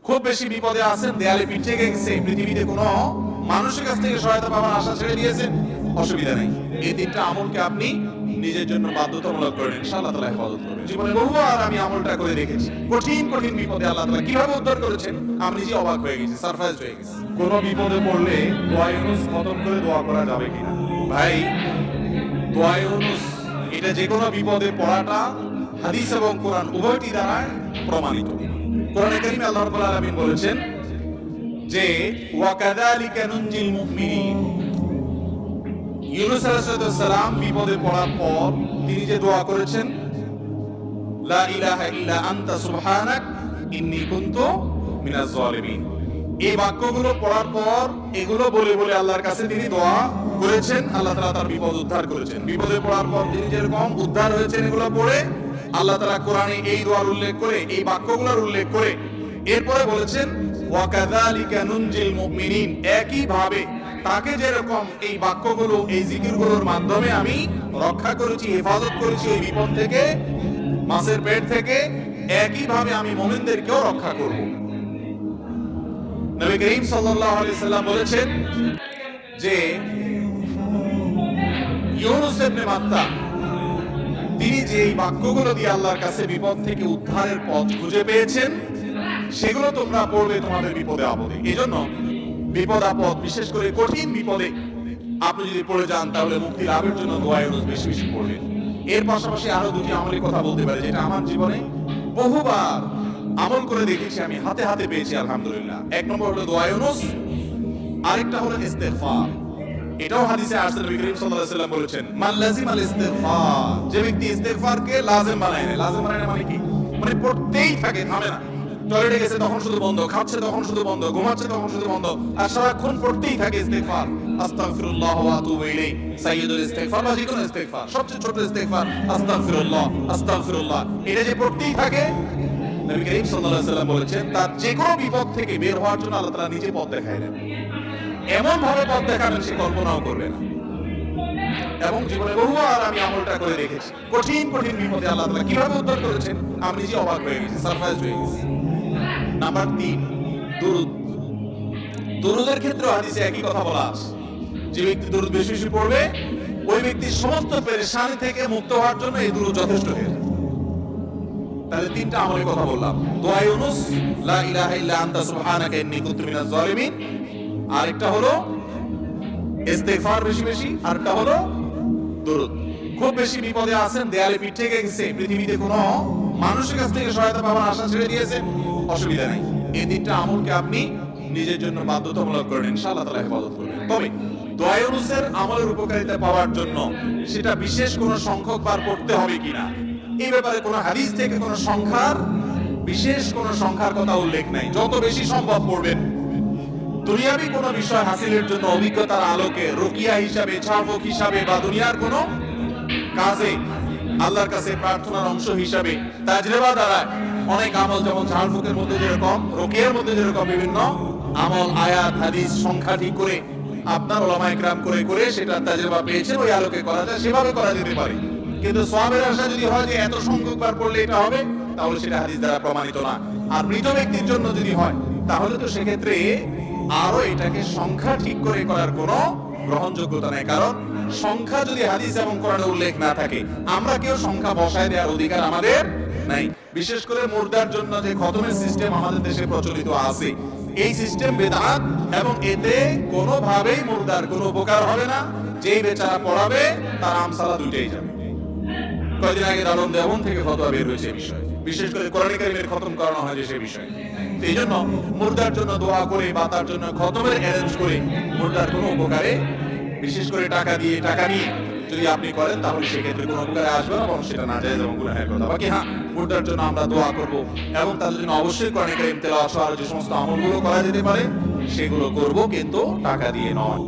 খুব বেশি বিপদে আছেন, দেয়ালে পিঠ থেকে গেছে, পৃথিবীতে কোনো মানুষের কাছ থেকে সহায়তা পাওয়ার আশা ছেড়ে দিয়েছেন, অসুবিধা নেই। এই তিনটা আমলকে আপনি নিজের জন্য বাধ্যতামূলক করেন, ইনশাআল্লাহ তাআলা হেফাজত করবেন। জীবনে বহুবার আমি আমলটা করে দেখেছি, কঠিন কঠিন বিপদে আল্লাহ তাআলা কিভাবে উদ্ধার করেছেন আমি নিজে অবাক হয়ে গেছি, সারপ্রাইজ হয়ে গেছি। কোন বিপদে পড়লে দোয়া ইউনুস খতম করে দোয়া করা যাবে কিনা? ভাই, দোয়া ইউনুস এটা যে কোনো বিপদে পড়াটা হাদিস এবং কোরআন উভয়টি দ্বারা প্রমাণিত। কোরআনে কারিমে আল্লাহ রাব্বুল আলামিন বলেছেন যে ওয়া কাযালিকা নুনজিল মুমিনিন। ইউনুস আলাইহিস সালাম বিপদে পড়ার পর তিনি যে দোয়া করেছেন, লা ইলাহা ইল্লা আনতা সুবহানাক ইন্নী কুনতু মিনাজ জালিমিন, এই বাক্যগুলো পড়ার পর এগুলো বলে বলে আল্লাহর কাছে তিনি দোয়া করেছেন, আল্লাহ তাআলা তার বিপদ উদ্ধার করেছেন। বিপদে পড়ার পর তিনি যেরকম উদ্ধার হয়েছেন এগুলো পড়ে আল্লাহ তাআলা কোরআনে এই দোয়ার উল্লেখ করে, এই বাক্যগুলোর উল্লেখ করে এরপরে বলেছেন ওয়া কাযালিকা নুনজিল মুমিনিন, একই ভাবে তাকে যেরকম এই বাক্যগুলো, এই জিকিরগুলোর মাধ্যমে আমি রক্ষা করেছি, হেফাজত করেছি ওই বিপদ থেকে, মাছের পেট থেকে, একই ভাবে আমি মুমিনদেরকেও রক্ষা করব। নবী করিম সাল্লাল্লাহু আলাইহি সাল্লাম বলেছেন যে ইউনুস ইবনে মাত্তা তিনি যে এই বাক্যগুলো দিয়ে আল্লাহর কাছে বিপদ থেকে উদ্ধারের পথ খুঁজে পেয়েছেন, সেগুলো তোমরা পড়বে তোমাদের বিপদে আপদে। এজন্য বিপদ আপদ, বিশেষ করে কঠিন বিপদে আপনি যদি পড়ে যান তাহলে মুক্তি লাভের জন্য দোয়া ইউনুস বেশি বেশি পড়বেন। এর পাশাপাশি আরো দুটি আমলের কথা বলতে পারি যেটা আমার জীবনে বহুবার আমল করে দেখেছি, আমি হাতে হাতে পেয়েছি আলহামদুলিল্লাহ। এক নম্বর হলো দোয়া ইউনুস, আরেকটা হলো ইস্তেগফার। এটাও হাদিসে আসছে, নবী করিম সাল্লাল্লাহু আলাইহি ওয়াসাল্লাম বলেছেন মান লাজিমাল ইস্তেগফার, যে ব্যক্তি ইস্তেগফারকে লাজিম বানায় নেয়। লাজিম বানায় মানে কি? মানে পড়তেই থাকে, থামে না। টয়লেটে গেছে তখন শুধু বন্ধ, খাচ্ছে তখন শুধু বন্ধ, ঘুমাচ্ছে তখন শুধু বন্ধ, আর সারাক্ষণ পড়তেই থাকে ইস্তেগফার। আস্তাগফিরুল্লাহ ওয়া আতুবু ইলাইহি, সাইয়্যিদুল ইস্তেগফার বা যেকোনো ইস্তেগফার, সবচেয়ে ছোট ইস্তেগফার আস্তাগফিরুল্লাহ আস্তাগফিরুল্লাহ, এটা যে পড়তেই থাকে, নবী করিম সাল্লাল্লাহু আলাইহি ওয়াসাল্লাম বলেছেন তার যে কোনো বিপদ থেকে বের হওয়ার জন্য আল্লাহ তাআলা নিজে পথ দেখায় দেন। এমন ভাবে পথ দেখাবেন সে কল্পনাও করবে না। এবং জীবনে বহুবার আমি আমলটা করে দেখেছি, কঠিন কঠিন বিপদে আল্লাহ তাআলা কিভাবে উদ্ধার করেছেন আমি নিজে অবাক হয়ে গেছি, সারপ্রাইজ হয়ে গেছি। নাম্বার 3, দুরূদ। দুরূদের ক্ষেত্রে হাদিসে একই কথা বলা আছে, যে ব্যক্তি দুরূদ বেশি বেশি পড়বে ওই ব্যক্তির সমস্ত পেরেশানি থেকে মুক্ত হওয়ার জন্য এই দুরূদ যথেষ্ট হয়ে যায়। তাহলে তিনটা আমলের কথা বললাম, দোয়া ইউনুস, লা ইলাহা ইল্লা আনতা সুবহানাকা ইন্নী কুনতু মিনাজ জালিমিন, আরেকটা হলো ইস্তেগফার বেশি বেশি, আরেকটা হলো দুরূদ। খুব বেশি বিপদে আছেন, দেয়ালে পিঠ থেকে গেছে, পৃথিবীতে কোনো মানুষের কাছ থেকে সহায়তা পাওয়ার আশা ছেড়ে দিয়েছেন, অসুবিধা নাই। এই তিনটা আমলকে আপনি নিজের জন্য বাধ্যতামূলক করেন, ইনশাআল্লাহ তাআলা হেফাজত করবেন। তবে দোয়া ইউনুসের আমলের উপকারিতা পাওয়ার জন্য সেটা বিশেষ কোনো সংখ্যক বার পড়তে হবে কিনা, এই ব্যাপারে কোনো হাদিস থেকে কোনো সংখ্যার, বিশেষ কোনো সংখ্যার কথা উল্লেখ নাই। যত বেশি সম্ভব পড়বেন। দুনিয়াবি কোনো বিষয় হাসিলের জন্য অভিজ্ঞতার আলোকে, রুকিয়া হিসাবে, ছাড়ফুক হিসাবে, বা দুনিয়ার কোনো কাজে আল্লাহর কাছে প্রার্থনার অংশ হিসাবে তাজরিবা দ্বারা অনেক আমল, যেমন ঝাড়ফুকের মধ্যে যেরকম, রুকিয়ার মধ্যে যেরকম বিভিন্ন আমল, আয়াত, হাদিস সংখ্যা ঠিক করে আপনার উলামায়ে কেরাম করে করে সেটা তাজরিবা পেয়েছেন, ওই আলোকে করা যায়, সেভাবে করা যেতে পারে। কিন্তু সওয়াবের আশা যদি হয় যে এত সংখ্যক বার পড়লে এটা হবে, তাহলে সেটা হাদিস দ্বারা প্রমাণিত না। আর মৃত ব্যক্তির জন্য যদি হয় তাহলে তো সেক্ষেত্রে আরো এটাকে সংখ্যা ঠিক করে করার কোনো গ্রহণযোগ্যতা নেই। কারণ সংখ্যা যদি হাদিস এবং কোরআনে উল্লেখ না থাকে, আমরা কেউ সংখ্যা বসায় দেওয়ার অধিকার আমাদের নাই। বিশেষ করে মুর্দার জন্য যে খতমের সিস্টেম আমাদের দেশে প্রচলিত আছে, এই সিস্টেম বেদাত, এবং এতে কোনোভাবেই মুর্দার কোনো উপকার হবে না। যেই বেচারা পড়াবে তার আমসালা দুইটাই যাবে। কয়েকদিন আগে দারুন দেওবন থেকে ফতোয়া বের হয়েছে এই বিষয়ে, বিশেষ করে কোরআন কারীমের খতম করানো হয় যে সেই বিষয়ে। এই জন্য মুর্দার জন্য দোয়া করে বা তার জন্য খতমের অ্যারেঞ্জ করে মুর্দার কোনো উপকারে, বিশেষ করে টাকা দিয়ে, টাকা নিয়ে যদি আপনি করেন তাহলে সেক্ষেত্রে কোনো উপকারে আসবে না, এবং সেটা নাজায়েজ এবং গুনাহের কথা। বাকি হ্যাঁ, মুর্দার জন্য আমরা দোয়া করব এবং তাদের জন্য অবশ্যই কোরআন কারীম তেলাওয়াত সহ যে সমস্ত আমলগুলো করা যেতে পারে সেগুলো করব, কিন্তু টাকা দিয়ে নয়।